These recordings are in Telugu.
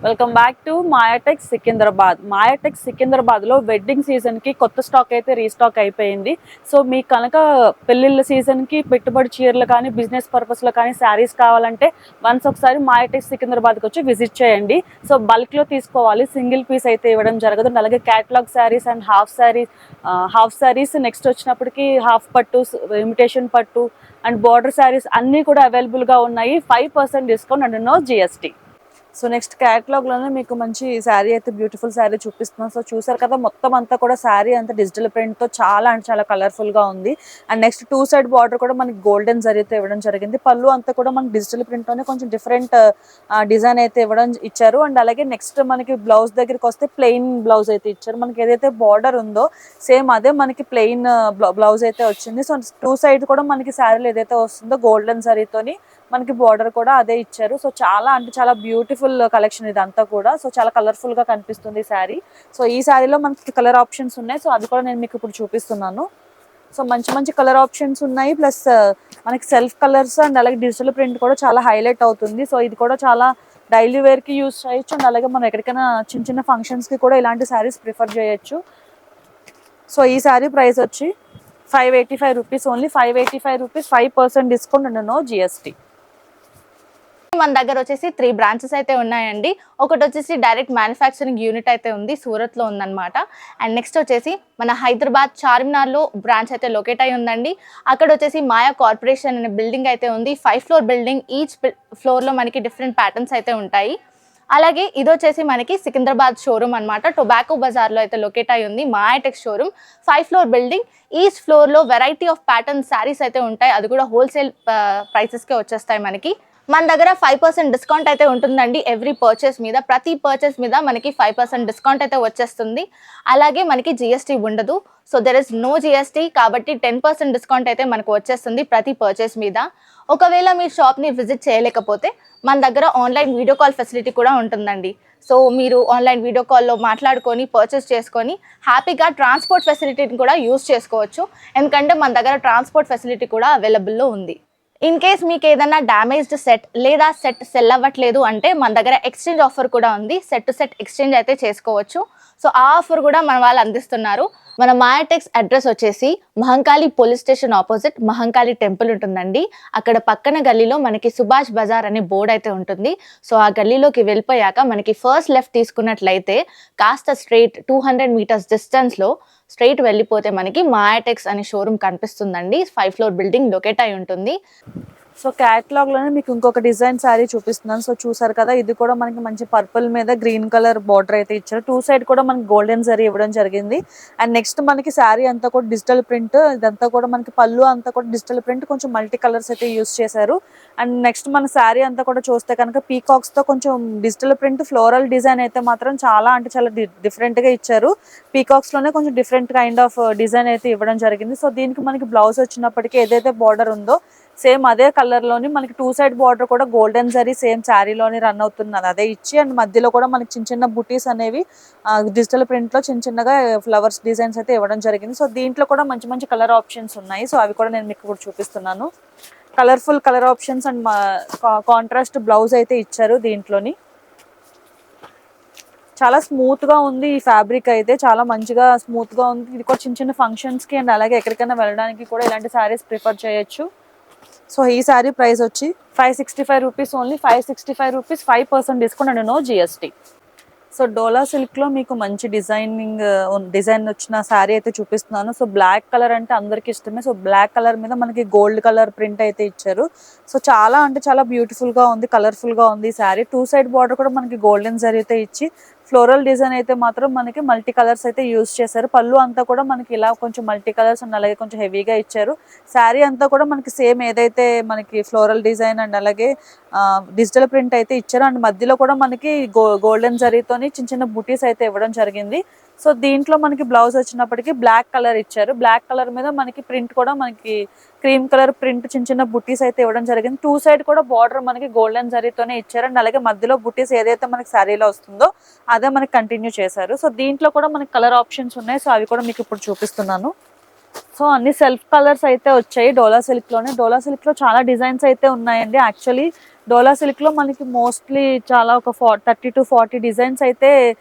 Welcome back to Mayatek Secunderabad. Mayatek సికింద్రాబాద్లో వెడ్డింగ్ సీజన్కి కొత్త స్టాక్ అయితే రీస్టాక్ అయిపోయింది. సో మీకు కనుక పెళ్ళిళ్ళ సీజన్కి పెట్టుబడి చీరలు కానీ బిజినెస్ పర్పస్లో కానీ శారీస్ కావాలంటే వన్స్ ఒకసారి మాయాటెక్ సికింద్రాబాద్కి వచ్చి విజిట్ చేయండి. సో బల్క్లో తీసుకోవాలి, సింగిల్ పీస్ అయితే ఇవ్వడం జరగదు. అలాగే catalogue saris and half saris next వచ్చినప్పటికీ హాఫ్ పట్టు, ఇమిటేషన్ పట్టు అండ్ బార్డర్ శారీస్ అన్నీ కూడా అవైలబుల్గా ఉన్నాయి. 5% discount and no GST. So next క్యాటలాగ్లోనే మీకు మంచి శారీ అయితే బ్యూటిఫుల్ శారీ చూపిస్తున్నాం. సో చూసారు కదా, మొత్తం అంతా కూడా శారీ అంతా డిజిటల్ ప్రింట్తో చాలా అంటే చాలా కలర్ఫుల్గా ఉంది. అండ్ నెక్స్ట్ 2 సైడ్ బార్డర్ కూడా మనకి గోల్డెన్ జరీతో ఇవ్వడం జరిగింది. పళ్ళు అంతా కూడా మనకి డిజిటల్ ప్రింట్తోనే కొంచెం డిఫరెంట్ డిజైన్ అయితే ఇచ్చారు. అండ్ అలాగే నెక్స్ట్ మనకి బ్లౌజ్ దగ్గరికి వస్తే ప్లెయిన్ బ్లౌజ్ అయితే ఇచ్చారు. మనకి ఏదైతే బార్డర్ ఉందో సేమ్ అదే మనకి ప్లెయిన్ బ్లౌజ్ అయితే వచ్చింది. సో 2 సైడ్ కూడా మనకి శారీలు ఏదైతే వస్తుందో గోల్డెన్ జరీతోని మనకి బార్డర్ కూడా అదే ఇచ్చారు. సో చాలా అంటే చాలా బ్యూటిఫుల్ కలెక్షన్ ఇదంతా కూడా. సో చాలా కలర్ఫుల్ గా కనిపిస్తుంది శారీ. సో ఈ శారీలో మనకి కలర్ ఆప్షన్స్ ఉన్నాయి. సో అది కూడా నేను మీకు ఇప్పుడు చూపిస్తున్నాను. సో మంచి మంచి కలర్ ఆప్షన్స్ ఉన్నాయి, ప్లస్ మనకి సెల్ఫ్ కలర్స్ అండ్ అలాగే డిజిటల్ ప్రింట్ కూడా చాలా హైలైట్ అవుతుంది. సో ఇది కూడా చాలా డైలీ వేర్ కి యూస్ చేయొచ్చు. అండ్ అలాగే మనం ఎక్కడికైనా చిన్న చిన్న ఫంక్షన్స్ కి కూడా ఇలాంటి శారీస్ ప్రిఫర్ చేయొచ్చు. సో ఈ శారీ ప్రైస్ వచ్చి 585 rupees, only 585 rupees, 5% discount and no GST. మన దగ్గర వచ్చేసి 3 బ్రాంచెస్ అయితే ఉన్నాయండి. ఒకటి వచ్చేసి డైరెక్ట్ మ్యానుఫ్యాక్చరింగ్ యూనిట్ అయితే ఉంది, సూరత్లో ఉందన్నమాట. అండ్ నెక్స్ట్ వచ్చేసి మన హైదరాబాద్ చార్మినార్లో బ్రాంచ్ అయితే లొకేట్ అయి ఉందండి. అక్కడ వచ్చేసి మాయా కార్పొరేషన్ అనే బిల్డింగ్ అయితే ఉంది. 5 ఫ్లోర్ బిల్డింగ్. ఈచ్ ఫ్లోర్లో మనకి డిఫరెంట్ ప్యాటర్న్స్ అయితే ఉంటాయి. అలాగే ఇది వచ్చేసి మనకి సికింద్రాబాద్ షోరూమ్ అనమాట. టొబాకో బజార్లో అయితే లొకేట్ అయి ఉంది మాయాటెక్ షోరూమ్. 5 floor building. ఈచ్ ఫ్లోర్లో వెరైటీ ఆఫ్ ప్యాటర్న్ శారీస్ అయితే ఉంటాయి. అది కూడా హోల్సేల్ ప్రైసెస్కే వచ్చేస్తాయి మనకి. మన దగ్గర 5% డిస్కౌంట్ అయితే ఉంటుందండి ఎవ్రీ పర్చేస్ మీద. ప్రతి పర్చేస్ మీద మనకి 5% డిస్కౌంట్ అయితే వచ్చేస్తుంది. అలాగే మనకి GST ఉండదు. So there is no GST, కాబట్టి 10% డిస్కౌంట్ అయితే మనకు వచ్చేస్తుంది ప్రతి పర్చేస్ మీద. ఒకవేళ మీ షాప్ని విజిట్ చేయలేకపోతే మన దగ్గర ఆన్లైన్ వీడియో కాల్ ఫెసిలిటీ కూడా ఉంటుందండి. సో మీరు ఆన్లైన్ వీడియో కాల్లో మాట్లాడుకొని పర్చేస్ చేసుకొని హ్యాపీగా ట్రాన్స్పోర్ట్ ఫెసిలిటీని కూడా యూస్ చేసుకోవచ్చు. ఎందుకంటే మన దగ్గర ట్రాన్స్పోర్ట్ ఫెసిలిటీ కూడా అవైలబుల్లో ఉంది. ఇన్ కేస్ మీకు ఏదైనా డ్యామేజ్డ్ సెట్ లేదా సెట్ సెల్ అవ్వట్లేదు అంటే మన దగ్గర ఎక్స్చేంజ్ ఆఫర్ కూడా ఉంది. సెట్ టు సెట్ ఎక్స్చేంజ్ అయితే చేసుకోవచ్చు. సో ఆ ఆఫర్ కూడా మన వాళ్ళు అందిస్తున్నారు. మన మాయాటెక్స్ అడ్రస్ వచ్చేసి Mahankali police station opposite Mahankali temple ఉంటుందండి. అక్కడ పక్కన గల్లీలో మనకి సుభాష్ బజార్ అనే బోర్డు అయితే ఉంటుంది. సో ఆ గల్లీలోకి వెళ్ళిపోయాక మనకి ఫస్ట్ లెఫ్ట్ తీసుకున్నట్లయితే కాస్త స్ట్రైట్ 200 మీటర్స్ డిస్టెన్స్లో స్ట్రైట్ వెళ్ళిపోతే మనకి మాయాటెక్స్ అనే షోరూమ్ కనిపిస్తుందండి. 5 ఫ్లోర్ బిల్డింగ్ లొకేట్ అయి ఉంటుంది. సో క్యాటలాగ్లోనే మీకు ఇంకొక డిజైన్ శారీ చూపిస్తున్నాను. సో చూసారు కదా, ఇది కూడా మనకి మంచి పర్పుల్ మీద గ్రీన్ కలర్ బార్డర్ అయితే ఇచ్చారు. 2 సైడ్ కూడా మనకి గోల్డెన్ జరీ ఇవ్వడం జరిగింది. అండ్ నెక్స్ట్ మనకి శారీ అంతా కూడా డిజిటల్ ప్రింట్. ఇదంతా కూడా మనకి పళ్ళు అంతా కూడా డిజిటల్ ప్రింట్, కొంచెం మల్టీ కలర్స్ అయితే యూస్ చేశారు. అండ్ నెక్స్ట్ మన శారీ అంతా కూడా చూస్తే కనుక పీకాక్స్తో కొంచెం డిజిటల్ ప్రింట్ ఫ్లోరల్ డిజైన్ అయితే మాత్రం చాలా అంటే చాలా డిఫరెంట్గా ఇచ్చారు. పీకాక్స్లోనే కొంచెం డిఫరెంట్ కైండ్ ఆఫ్ డిజైన్ అయితే ఇవ్వడం జరిగింది. సో దీనికి మనకి బ్లౌజ్ వచ్చినప్పటికీ ఏదైతే బార్డర్ ఉందో సేమ్ అదే కలర్ లోని మనకి 2 సైడ్ బార్డర్ కూడా గోల్డెన్ జరీ సేమ్ శారీలోని రన్ అవుతున్నది అదే ఇచ్చి, అండ్ మధ్యలో కూడా మనకి చిన్న చిన్న బుటీస్ అనేవి డిజిటల్ ప్రింట్ లో చిన్న చిన్నగా ఫ్లవర్స్ డిజైన్స్ అయితే ఇవ్వడం జరిగింది. సో దీంట్లో కూడా మంచి మంచి కలర్ ఆప్షన్స్ ఉన్నాయి. సో అవి కూడా నేను మీకు ఇప్పుడు చూపిస్తున్నాను. Colourful colour options and contrast blouse అయితే ఇచ్చారు. దీంట్లోని చాలా స్మూత్ గా ఉంది. ఈ ఫ్యాబ్రిక్ అయితే చాలా మంచిగా స్మూత్ గా ఉంది. ఇది కూడా చిన్న చిన్న ఫంక్షన్స్ కి అండ్ అలాగే ఎక్కడికైనా వెళ్ళడానికి కూడా ఇలాంటి శారీస్ ప్రిఫర్ చేయొచ్చు. సో ఈ శారీ ప్రైస్ వచ్చి 565 rupees, only 565 rupees, 5% discount and no GST. So Dola సిల్క్లో మీకు మంచి డిజైన్ వచ్చిన శారీ అయితే చూపిస్తున్నాను. సో బ్లాక్ కలర్ అంటే అందరికి ఇష్టమే. సో బ్లాక్ కలర్ మీద మనకి గోల్డ్ కలర్ ప్రింట్ అయితే ఇచ్చారు. సో చాలా అంటే చాలా బ్యూటిఫుల్గా ఉంది, కలర్ఫుల్గా ఉంది ఈ శారీ. 2 సైడ్ బార్డర్ కూడా మనకి గోల్డెన్ జరీ అయితే ఇచ్చి ఫ్లోరల్ డిజైన్ అయితే మాత్రం మనకి మల్టీ కలర్స్ అయితే యూస్ చేశారు. పళ్ళు అంతా కూడా మనకి ఇలా కొంచెం మల్టీ కలర్స్ అండ్ అలాగే కొంచెం హెవీగా ఇచ్చారు. శారీ అంతా కూడా మనకి సేమ్ ఏదైతే మనకి ఫ్లోరల్ డిజైన్ అండ్ అలాగే డిజిటల్ ప్రింట్ అయితే ఇచ్చారు. అండ్ మధ్యలో కూడా మనకి గోల్డెన్ జరీతోని చిన్న చిన్న బుటీస్ అయితే ఇవ్వడం జరిగింది. సో దీంట్లో మనకి బ్లౌజ్ వచ్చినప్పటికీ బ్లాక్ కలర్ ఇచ్చారు. బ్లాక్ కలర్ మీద మనకి ప్రింట్ కూడా మనకి క్రీమ్ కలర్ ప్రింట్ చిన్న చిన్న బుటీస్ అయితే ఇవ్వడం జరిగింది. 2 సైడ్ కూడా బార్డర్ మనకి గోల్డెన్ జరీతోనే ఇచ్చారు. అండ్ అలాగే మధ్యలో బుటీస్ ఏదైతే మనకి శారీలో వస్తుందో అదే మనకి కంటిన్యూ చేశారు. సో దీంట్లో కూడా మనకి కలర్ ఆప్షన్స్ ఉన్నాయి. సో అవి కూడా మీకు ఇప్పుడు చూపిస్తున్నాను. సో అన్ని సెల్ఫ్ కలర్స్ అయితే వచ్చాయి డోలా సిల్క్ లోనే. డోలా సిల్క్ లో చాలా డిజైన్స్ అయితే ఉన్నాయండి. యాక్చువల్లీ డోలా సిల్క్ లో మనకి మోస్ట్లీ చాలా ఒక 30 to 40 డిజైన్స్ అయితే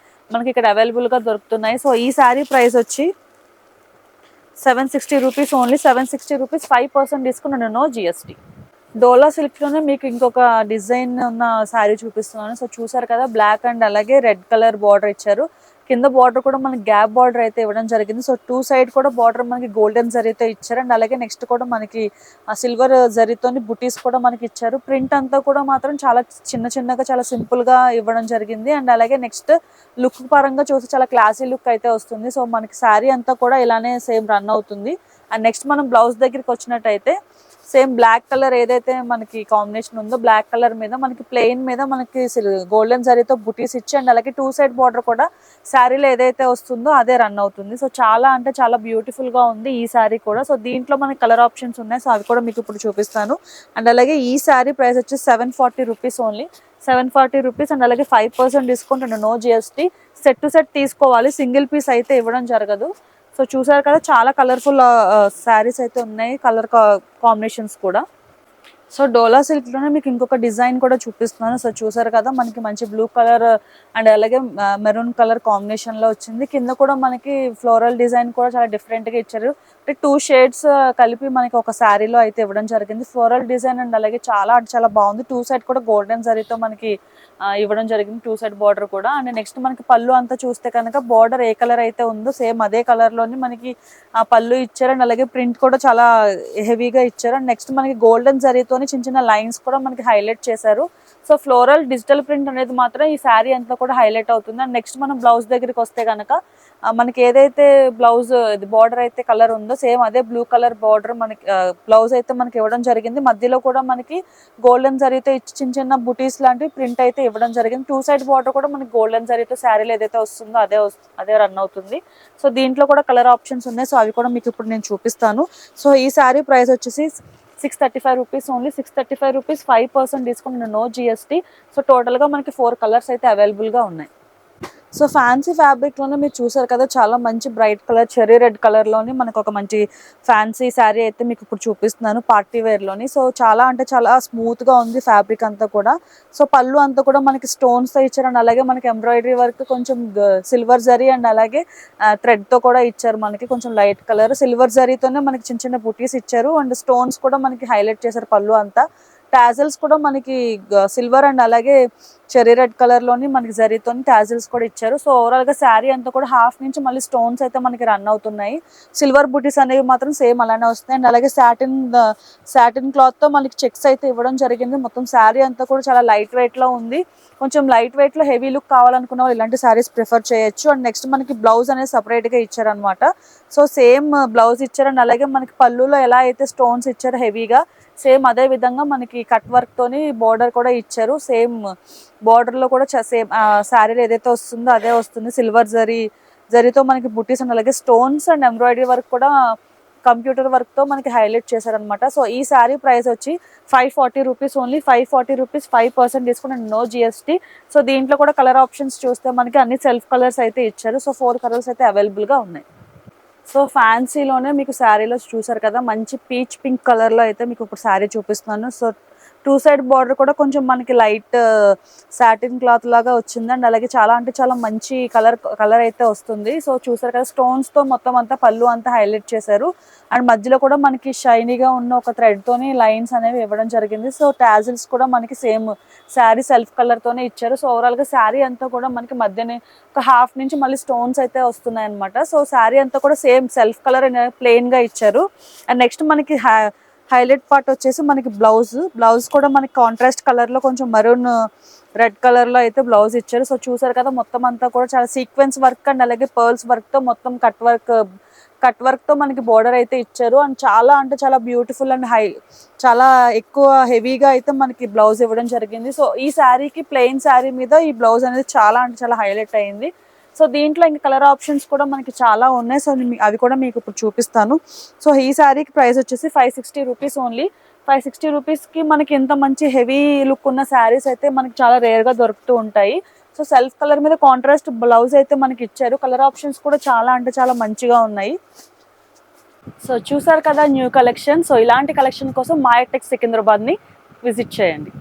మనకి ఇక్కడ అవైలబుల్ గా దొరుకుతున్నాయి. సో ఈ శారీ ప్రైస్ వచ్చి 760 rupees only. 760 rupees 5% discount and no GST. డోలా సిల్క్ లోనే మీకు ఇంకొక డిజైన్ ఉన్న శారీ చూపిస్తున్నాను. సో చూసారు కదా, బ్లాక్ అండ్ అలాగే రెడ్ కలర్ బార్డర్ ఇచ్చారు. కింద బార్డర్ కూడా మనకి గ్యాప్ బార్డర్ అయితే ఇవ్వడం జరిగింది. సో 2 సైడ్ కూడా బార్డర్ మనకి గోల్డెన్ జరీతో ఇచ్చారు. అండ్ అలాగే నెక్స్ట్ కూడా మనకి సిల్వర్ జరీతోని బుటీస్ కూడా మనకి ఇచ్చారు. ప్రింట్ అంతా కూడా మాత్రం చాలా చిన్నగా చాలా సింపుల్ గా ఇవ్వడం జరిగింది. అండ్ అలాగే నెక్స్ట్ లుక్ పరంగా చూసి చాలా క్లాసీ లుక్ అయితే వస్తుంది. సో మనకి శారీ అంతా కూడా ఇలానే సేమ్ రన్ అవుతుంది. అండ్ నెక్స్ట్ మనం బ్లౌజ్ దగ్గరికి వచ్చినట్టయితే సేమ్ బ్లాక్ కలర్ ఏదైతే మనకి కాంబినేషన్ ఉందో బ్లాక్ కలర్ మీద మనకి ప్లెయిన్ మీద మనకి గోల్డెన్ జరీతో బుటీస్ ఇచ్చి అండ్ అలాగే 2 సైడ్ బార్డర్ కూడా శారీలో ఏదైతే వస్తుందో అదే రన్ అవుతుంది. సో చాలా అంటే చాలా బ్యూటిఫుల్ గా ఉంది ఈ శారీ కూడా. సో దీంట్లో మనకి కలర్ ఆప్షన్స్ ఉన్నాయి. సో అవి కూడా మీకు ఇప్పుడు చూపిస్తాను. అండ్ అలాగే ఈ శారీ ప్రైస్ వచ్చి 740 రూపీస్ ఓన్లీ. 740 రూపీస్ అండ్ అలాగే 5% discount and no GST. Set to set తీసుకోవాలి, సింగిల్ పీస్ అయితే ఇవ్వడం జరగదు. సో చూసారు కదా, చాలా కలర్ఫుల్ శారీస్ అయితే ఉన్నాయి, కలర్ కాంబినేషన్స్ కూడా. సో డోలా సిల్క్ లోనే మీకు ఇంకొక డిజైన్ కూడా చూపిస్తున్నాను. సో చూసారు కదా, మనకి మంచి బ్లూ కలర్ అండ్ అలాగే మెరూన్ కలర్ కాంబినేషన్ లో వచ్చింది. కింద కూడా మనకి ఫ్లోరల్ డిజైన్ కూడా చాలా డిఫరెంట్ గా ఇచ్చారు. అంటే 2 షేడ్స్ కలిపి మనకి ఒక శారీలో అయితే ఇవ్వడం జరిగింది. ఫ్లోరల్ డిజైన్ అండ్ అలాగే చాలా బాగుంది. 2 సైడ్ కూడా గోల్డెన్ జరీతో మనకి ఇవ్వడం జరిగింది, 2 సైడ్ బార్డర్ కూడా. అండ్ నెక్స్ట్ మనకి పళ్ళు అంతా చూస్తే కనుక బార్డర్ ఏ కలర్ అయితే ఉందో సేమ్ అదే కలర్ లోని మనకి ఆ పళ్ళు ఇచ్చారు. అండ్ అలాగే ప్రింట్ కూడా చాలా హెవీగా ఇచ్చారు. అండ్ నెక్స్ట్ మనకి గోల్డెన్ జరీతో చిన్న లైన్స్ కూడా మనకి హైలైట్ చేశారు. సో ఫ్లోరల్ డిజిటల్ ప్రింట్ అనేది మాత్రం ఈ శారీ అంతా కూడా హైలైట్ అవుతుంది. అండ్ నెక్స్ట్ మనం బ్లౌజ్ దగ్గరికి వస్తే కనుక మనకి ఏదైతే బ్లౌజ్ బార్డర్ అయితే కలర్ ఉందో సేమ్ అదే బ్లూ కలర్ బార్డర్ మనకి బ్లౌజ్ అయితే మనకి ఇవ్వడం జరిగింది. మధ్యలో కూడా మనకి గోల్డెన్ జరీతో ఇచ్చి చిన్న బుటీస్ లాంటి ప్రింట్ అయితే ఇవ్వడం జరిగింది. 2 సైడ్ బార్డర్ కూడా మనకి గోల్డెన్ జరీతో శారీలో ఏదైతే వస్తుందో అదే రన్ అవుతుంది. సో దీంట్లో కూడా కలర్ ఆప్షన్స్ ఉన్నాయి. సో అవి కూడా మీకు ఇప్పుడు నేను చూపిస్తాను. సో ఈ శారీ ప్రైస్ వచ్చేసి 635 rupees only. 635 rupees 5% discount no GST. So టోటల్గా మనకి 4 కలర్స్ అయితే అవైలబుల్గా ఉన్నాయి. సో ఫ్యాన్సీ ఫ్యాబ్రిక్లోనే మీరు చూసారు కదా, చాలా మంచి బ్రైట్ కలర్ చెర్రీ రెడ్ కలర్లోని మనకు ఒక మంచి ఫ్యాన్సీ శారీ అయితే మీకు ఇప్పుడు చూపిస్తున్నాను పార్టీ వేర్లోని. సో చాలా అంటే చాలా స్మూత్గా ఉంది ఫ్యాబ్రిక్ అంతా కూడా. సో పళ్ళు అంతా కూడా మనకి స్టోన్స్తో ఇచ్చారు. అండ్ అలాగే మనకి ఎంబ్రాయిడరీ వర్క్ కొంచెం సిల్వర్ జరీ అండ్ అలాగే థ్రెడ్తో కూడా ఇచ్చారు. మనకి కొంచెం లైట్ కలర్ సిల్వర్ జరీతోనే మనకి చిన్న బుటీస్ ఇచ్చారు. అండ్ స్టోన్స్ కూడా మనకి హైలైట్ చేశారు పళ్ళు అంతా. టాజల్స్ కూడా మనకి సిల్వర్ అండ్ అలాగే చెర్రీ రెడ్ కలర్ లోని మనకి జరీతో టాజల్స్ కూడా ఇచ్చారు. సో ఓవరాల్ గా శారీ అంతా కూడా హాఫ్ నుంచి మళ్ళీ స్టోన్స్ అయితే మనకి రన్ అవుతున్నాయి. సిల్వర్ బుటీస్ అనేవి మాత్రం సేమ్ అలానే వస్తున్నాయి. అండ్ అలాగే సాటిన్ క్లాత్ తో మనకి చెక్స్ అయితే ఇవ్వడం జరిగింది. మొత్తం శారీ అంతా కూడా చాలా లైట్ వెయిట్ లో ఉంది. కొంచెం లైట్ వెయిట్ లో హెవీ లుక్ కావాలనుకున్న వాళ్ళు ఇలాంటి శారీస్ ప్రిఫర్ చేయొచ్చు. అండ్ నెక్స్ట్ మనకి బ్లౌజ్ అనేది సపరేట్ గా ఇచ్చారనమాట. సో సేమ్ బ్లౌజ్ ఇచ్చారు. అండ్ అలాగే మనకి పళ్ళులో ఎలా అయితే స్టోన్స్ ఇచ్చారు హెవీగా, సేమ్ అదే విధంగా మనకి కట్ వర్క్ తోని బోర్డర్ కూడా ఇచ్చారు. సేమ్ బోర్డర్ లో కూడా సేమ్ శారీలో ఏదైతే వస్తుందో అదే వస్తుంది. సిల్వర్ జరీతో మనకి బుటీస్ అండ్ అలాగే స్టోన్స్ అండ్ ఎంబ్రాయిడరీ వర్క్ కూడా కంప్యూటర్ వర్క్ తో మనకి హైలైట్ చేశారనమాట. సో ఈ శారీ ప్రైస్ వచ్చి 540 rupees only. 540 rupees 5% discount and no GST. So దీంట్లో కూడా కలర్ ఆప్షన్స్ చూస్తే మనకి అన్ని సెల్ఫ్ కలర్స్ అయితే ఇచ్చారు. సో 4 కలర్స్ అయితే అవైలబుల్ గా ఉన్నాయి. సో ఫ్యాన్సీలోనే మీకు శారీలో చూసారు కదా, మంచి పీచ్ పింక్ కలర్లో అయితే మీకు ఇప్పుడు శారీ చూపిస్తున్నాను. సో 2 సైడ్ బార్డర్ కూడా కొంచెం మనకి లైట్ సాటిన్ క్లాత్ లాగా వచ్చింది. అండ్ అలాగే చాలా అంటే చాలా మంచి కలర్ అయితే వస్తుంది. సో చూసారు కదా, స్టోన్స్తో మొత్తం అంతా పళ్ళు అంతా హైలైట్ చేశారు. అండ్ మధ్యలో కూడా మనకి షైనీగా ఉన్న ఒక థ్రెడ్తోని లైన్స్ అనేవి ఇవ్వడం జరిగింది. సో టాజిల్స్ కూడా మనకి సేమ్ శారీ సెల్ఫ్ కలర్తోనే ఇచ్చారు. సో ఓవరాల్గా శారీ అంతా కూడా మనకి మధ్యనే ఒక హాఫ్ నుంచి మళ్ళీ స్టోన్స్ అయితే వస్తున్నాయి అనమాట. సో శారీ అంతా కూడా సేమ్ సెల్ఫ్ కలర్ ప్లెయిన్గా ఇచ్చారు. అండ్ నెక్స్ట్ మనకి హైలైట్ పార్ట్ వచ్చేసి మనకి బ్లౌజ్ కూడా మనకి కాంట్రాస్ట్ కలర్లో కొంచెం మరూన్ రెడ్ కలర్లో అయితే బ్లౌజ్ ఇచ్చారు. సో చూసారు కదా, మొత్తం అంతా కూడా చాలా సీక్వెన్స్ వర్క్ అండ్ అలాగే పర్ల్స్ వర్క్తో మొత్తం కట్ వర్క్తో మనకి బోర్డర్ అయితే ఇచ్చారు. అండ్ చాలా అంటే చాలా బ్యూటిఫుల్ అండ్ చాలా ఎక్కువ హెవీగా అయితే మనకి బ్లౌజ్ ఇవ్వడం జరిగింది. సో ఈ శారీకి ప్లెయిన్ శారీ మీద ఈ బ్లౌజ్ అనేది చాలా అంటే చాలా హైలైట్ అయింది. సో దీంట్లో ఇంకా కలర్ ఆప్షన్స్ కూడా మనకి చాలా ఉన్నాయి. సో అవి కూడా మీకు ఇప్పుడు చూపిస్తాను. సో ఈ శారీకి ప్రైస్ వచ్చేసి 560 రూపీస్ ఓన్లీ. 560 రూపీస్కి మనకి ఇంత మంచి హెవీ లుక్ ఉన్న శారీస్ అయితే మనకి చాలా రేర్గా దొరుకుతూ ఉంటాయి. సో సెల్ఫ్ కలర్ మీద కాంట్రాస్ట్ బ్లౌజ్ అయితే మనకి ఇచ్చారు. కలర్ ఆప్షన్స్ కూడా చాలా అంటే చాలా మంచిగా ఉన్నాయి. సో చూసారు కదా న్యూ కలెక్షన్. సో ఇలాంటి కలెక్షన్ కోసం మాయటెక్స్ సికింద్రాబాద్ని విజిట్ చేయండి.